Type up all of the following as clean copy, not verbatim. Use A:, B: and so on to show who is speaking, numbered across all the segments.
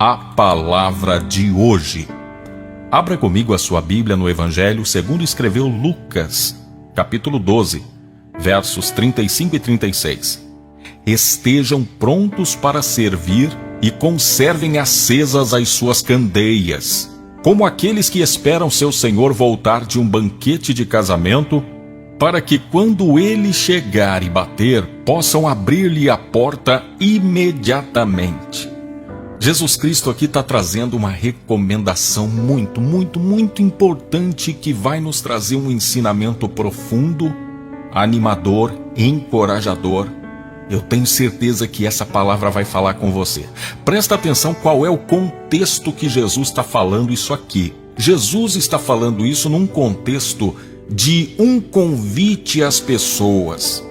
A: a palavra de hoje. Abra comigo a sua Bíblia no Evangelho segundo escreveu Lucas, capítulo 12, versos 35 e 36. Estejam prontos para servir e conservem acesas as suas candeias, como aqueles que esperam seu senhor voltar de um banquete de casamento, para que quando ele chegar e bater, possam abrir-lhe a porta imediatamente. Jesus Cristo aqui está trazendo uma recomendação muito importante que vai nos trazer um ensinamento profundo, animador, encorajador. Eu tenho certeza que essa palavra vai falar com você. Presta atenção qual é o contexto que Jesus está falando isso aqui. Jesus está falando isso num contexto de um convite às pessoas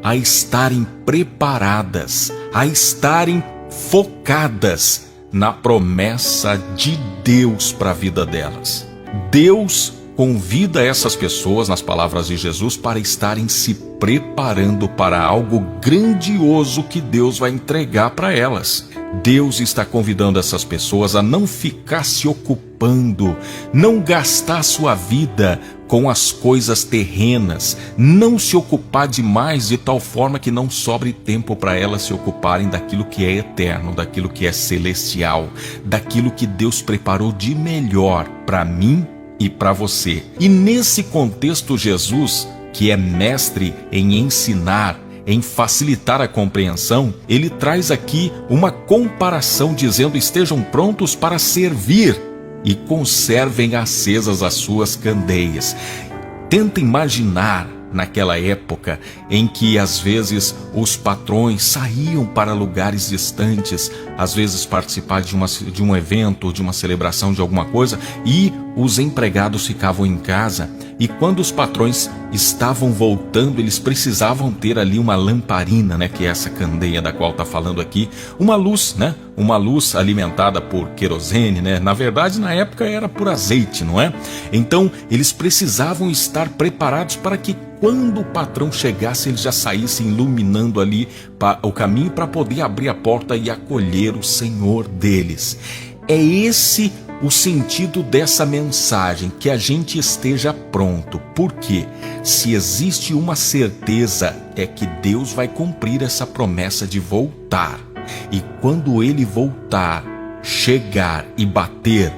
A: a estarem preparadas, a estarem focadas na promessa de Deus para a vida delas. Deus convida essas pessoas, nas palavras de Jesus, para estarem se preparando para algo grandioso que Deus vai entregar para elas. Deus está convidando essas pessoas a não ficar se ocupando, não gastar sua vida com as coisas terrenas, não se ocupar demais de tal forma que não sobre tempo para elas se ocuparem daquilo que é eterno, daquilo que é celestial, daquilo que Deus preparou de melhor para mim e para você. E nesse contexto, Jesus, que é mestre em ensinar, em facilitar a compreensão, ele traz aqui uma comparação dizendo: estejam prontos para servir e conservem acesas as suas candeias. Tenta imaginar naquela época em que às vezes os patrões saíam para lugares distantes, às vezes participar de um evento, de uma celebração de alguma coisa, e os empregados ficavam em casa, e quando os patrões estavam voltando, eles precisavam ter ali uma lamparina, que é essa candeia da qual está falando aqui, uma luz, uma luz alimentada por querosene, Na verdade, na época era por azeite, não é? Então, eles precisavam estar preparados para que quando o patrão chegasse, eles já saíssem iluminando ali o caminho para poder abrir a porta e acolher o Senhor deles. É esse o sentido dessa mensagem, que a gente esteja pronto. Porque se existe uma certeza, é que Deus vai cumprir essa promessa de voltar. E quando Ele voltar, chegar e bater,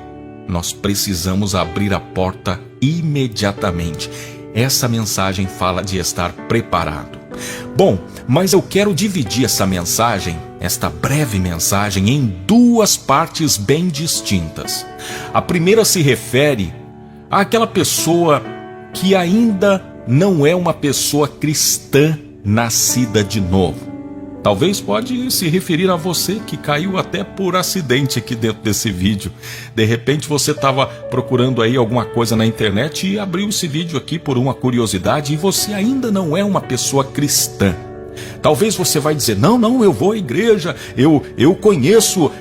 A: nós precisamos abrir a porta imediatamente. Essa mensagem fala de estar preparado. Bom, mas eu quero dividir essa mensagem, esta breve mensagem, em duas partes bem distintas. A primeira se refere àquela pessoa que ainda não é uma pessoa cristã nascida de novo. Talvez pode se referir a você que caiu até por acidente aqui dentro desse vídeo. De repente você estava procurando aí alguma coisa na internet e abriu esse vídeo aqui por uma curiosidade, e você ainda não é uma pessoa cristã. Talvez você vai dizer: não, eu vou à igreja, eu conheço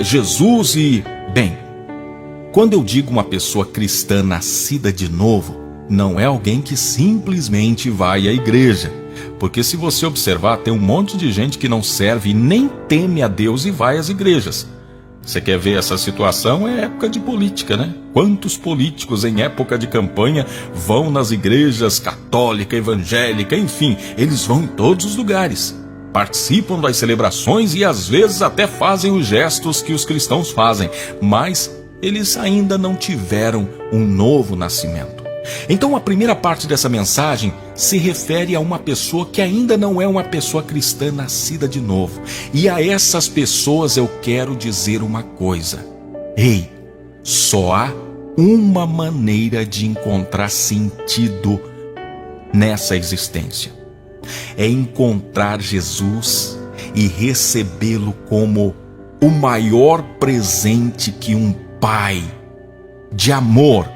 A: Jesus e... Bem, quando eu digo uma pessoa cristã nascida de novo, não é alguém que simplesmente vai à igreja. Porque se você observar, tem um monte de gente que não serve e nem teme a Deus e vai às igrejas. Você quer ver essa situação? É época de política, Quantos políticos em época de campanha vão nas igrejas católica, evangélica, enfim, eles vão em todos os lugares. Participam das celebrações e às vezes até fazem os gestos que os cristãos fazem, mas eles ainda não tiveram um novo nascimento. Então a primeira parte dessa mensagem se refere a uma pessoa que ainda não é uma pessoa cristã nascida de novo. E a essas pessoas eu quero dizer uma coisa: ei, só há uma maneira de encontrar sentido nessa existência. É encontrar Jesus e recebê-lo como o maior presente que um pai de amor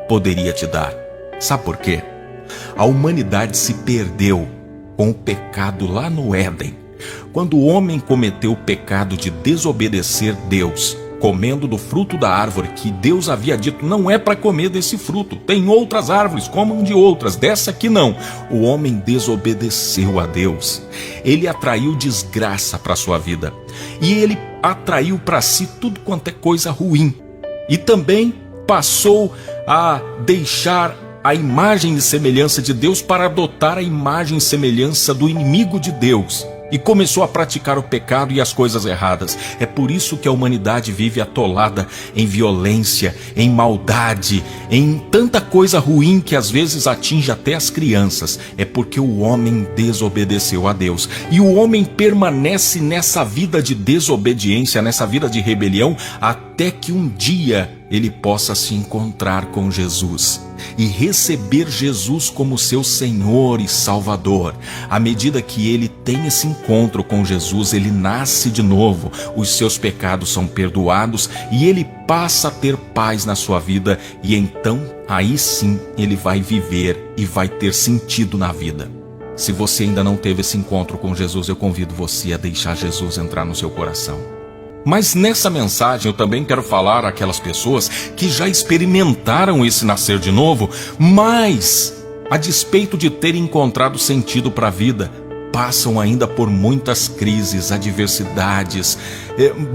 A: poderia te dar. Sabe por quê? A humanidade se perdeu com o pecado lá no Éden. Quando o homem cometeu o pecado de desobedecer Deus, comendo do fruto da árvore que Deus havia dito, não é para comer desse fruto, tem outras árvores, comam de outras, dessa aqui não. O homem desobedeceu a Deus, ele atraiu desgraça para sua vida, e ele atraiu para si tudo quanto é coisa ruim, e também passou a deixar a imagem e semelhança de Deus para adotar a imagem e semelhança do inimigo de Deus. E começou a praticar o pecado e as coisas erradas. É por isso que a humanidade vive atolada em violência, em maldade, em tanta coisa ruim que às vezes atinge até as crianças. É porque o homem desobedeceu a Deus. E o homem permanece nessa vida de desobediência, nessa vida de rebelião, até que um dia ele possa se encontrar com Jesus e receber Jesus como seu Senhor e Salvador. À medida que ele tem esse encontro com Jesus, ele nasce de novo, os seus pecados são perdoados e ele passa a ter paz na sua vida, e então, aí sim, ele vai viver e vai ter sentido na vida. Se você ainda não teve esse encontro com Jesus, eu convido você a deixar Jesus entrar no seu coração. Mas nessa mensagem eu também quero falar àquelas pessoas que já experimentaram esse nascer de novo, mas, a despeito de terem encontrado sentido para a vida, passam ainda por muitas crises, adversidades,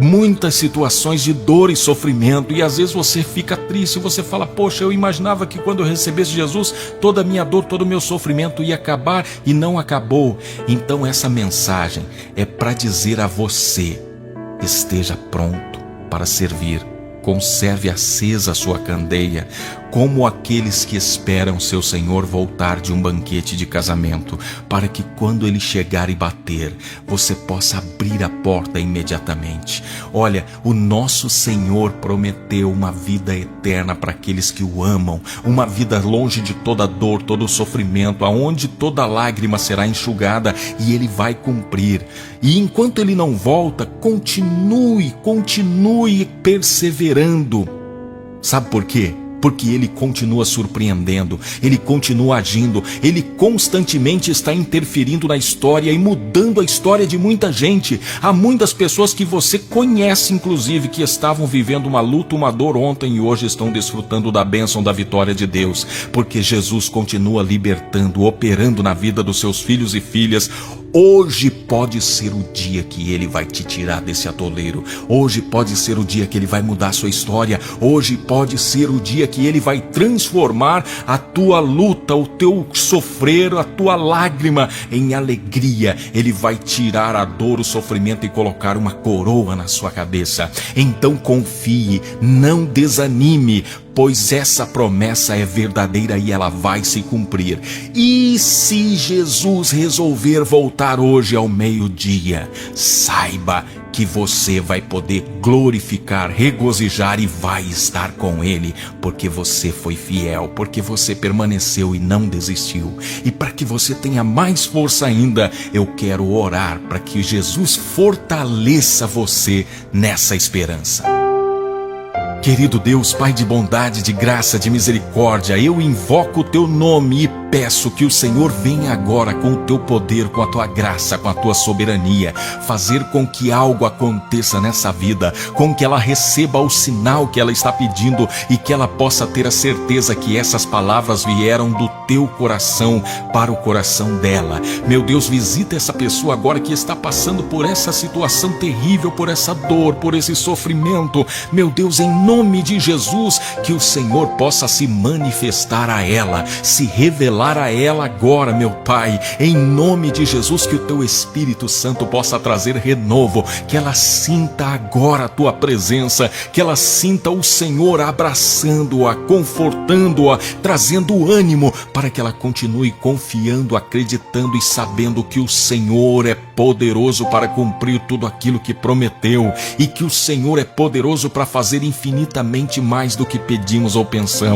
A: muitas situações de dor e sofrimento, e às vezes você fica triste, você fala, poxa, eu imaginava que quando eu recebesse Jesus, toda a minha dor, todo o meu sofrimento ia acabar, e não acabou. Então essa mensagem é para dizer a você: esteja pronto para servir, conserve acesa a sua candeia, como aqueles que esperam seu Senhor voltar de um banquete de casamento, para que quando ele chegar e bater, você possa abrir a porta imediatamente. Olha, o nosso Senhor prometeu uma vida eterna para aqueles que o amam, uma vida longe de toda dor, todo sofrimento, aonde toda lágrima será enxugada, e ele vai cumprir. E enquanto ele não volta, continue perseverando. Sabe por quê? Porque ele continua surpreendendo, ele continua agindo, ele constantemente está interferindo na história e mudando a história de muita gente. Há muitas pessoas que você conhece, inclusive, que estavam vivendo uma luta, uma dor ontem e hoje estão desfrutando da bênção da vitória de Deus, porque Jesus continua libertando, operando na vida dos seus filhos e filhas. Hoje pode ser o dia que ele vai te tirar desse atoleiro. Hoje pode ser o dia que ele vai mudar a sua história. Hoje pode ser o dia que ele vai transformar a tua luta, o teu sofrer, a tua lágrima em alegria. Ele vai tirar a dor, o sofrimento e colocar uma coroa na sua cabeça. Então confie, não desanime, pois essa promessa é verdadeira e ela vai se cumprir. E se Jesus resolver voltar hoje ao meio-dia, saiba que você vai poder glorificar, regozijar e vai estar com Ele, porque você foi fiel, porque você permaneceu e não desistiu. E para que você tenha mais força ainda, eu quero orar para que Jesus fortaleça você nessa esperança. Querido Deus, Pai de bondade, de graça, de misericórdia, eu invoco o Teu nome e peço que o Senhor venha agora com o Teu poder, com a Tua graça, com a Tua soberania, fazer com que algo aconteça nessa vida, com que ela receba o sinal que ela está pedindo e que ela possa ter a certeza que essas palavras vieram do Teu coração para o coração dela. Meu Deus, visita essa pessoa agora que está passando por essa situação terrível, por essa dor, por esse sofrimento. Meu Deus, em nome de Jesus, que o Senhor possa se manifestar a ela, se revelar a ela agora, meu Pai, em nome de Jesus, que o Teu Espírito Santo possa trazer renovo, que ela sinta agora a Tua presença, que ela sinta o Senhor abraçando-a, confortando-a, trazendo ânimo, para que ela continue confiando, acreditando e sabendo que o Senhor é poderoso para cumprir tudo aquilo que prometeu, e que o Senhor é poderoso para fazer infinitamente mais do que pedimos ou pensamos.